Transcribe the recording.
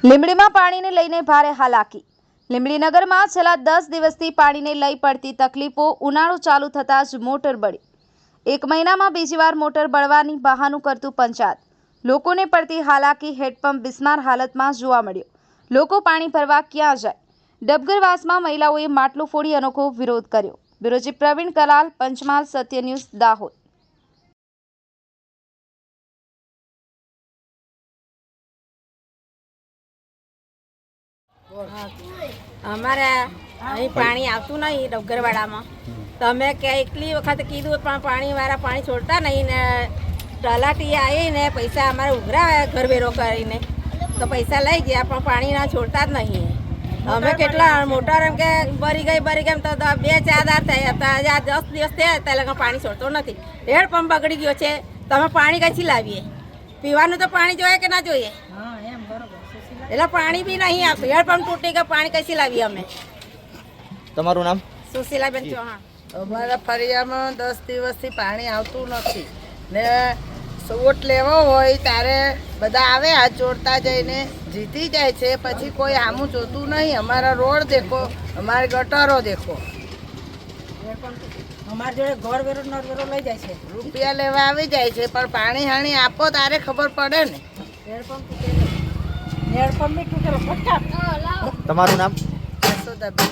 લીંબડીમાં પાણીને લઈને ભારે હાલાકી। લીંબડી નગરમાં છેલ્લા 10 દિવસથી પાણીને લઈ પડતી તકલીફો ઉનાળો ચાલુ થતાં જ મોટર બળી। એક મહિનામાં બીજી વાર મોટર બળવાની બહાનું કરતું પંચાયત। લોકોને પડતી હાલાકી હેડપંપ બિસ્માર હાલતમાં જોવા મળ્યો। લોકો પાણી ભરવા ક્યાં જાય? ડબગરવાસમાં મહિલાઓએ માટલું ફોડી અનોખો વિરોધ કર્યો। બ્યુરો ચીફ પ્રવીણ કલાલ, પંચમહાલ, સત્ય ન્યૂઝ, દાહોદ। અમારે અહીં પાણી આવતું નહીં ડબગરવાડામાં, તો અમે કેટલી વખત કીધું પણ પાણીવાળા પાણી છોડતા નહીં ને તલાટી આવીને પૈસા અમારે ઉઘરાવ્યા ઘરવેરો કરીને, તો પૈસા લઈ ગયા પણ પાણી ના છોડતા જ નહીં। અમે કેટલા મોટર એમ કે ભરી ગઈ એમ તો 2-4 દાર થયા હતા, 10 દિવસ થયા ત્યાં પાણી છોડતો નથી। હેડપંપ બગડી ગયો છે, તો અમે પાણી કઈથી લાવીએ? પીવાનું તો પાણી જોઈએ કે ના જોઈએ? એટલે પાણી બી નહીં આવતું, હેડપંપ તૂટી ગયો, પાણી કઈથી લાવીએ અમે? તમારું નામ? સુશીલાબેન ચૌહાણ। અમારા ફળિયામાં 10 દિવસથી પાણી આવતું નથી ને વોટ લેવો હોય ત્યારે બધા આવે આ જોડતા જઈને જીતી જાય છે, પછી કોઈ આમું જોતું નહીં। અમારા રોડ દેખો, અમારી ગટરો દેખો, અમારા જોડે ઘર વેરો નર વેરો લઈ જાય છે, રૂપિયા લેવા આવી જાય છે, પણ પાણી હાણી આપો તારે ખબર પડે ને। હેડપંપ બી તૂટેલો। તમારું નામ? યશોદાબેન।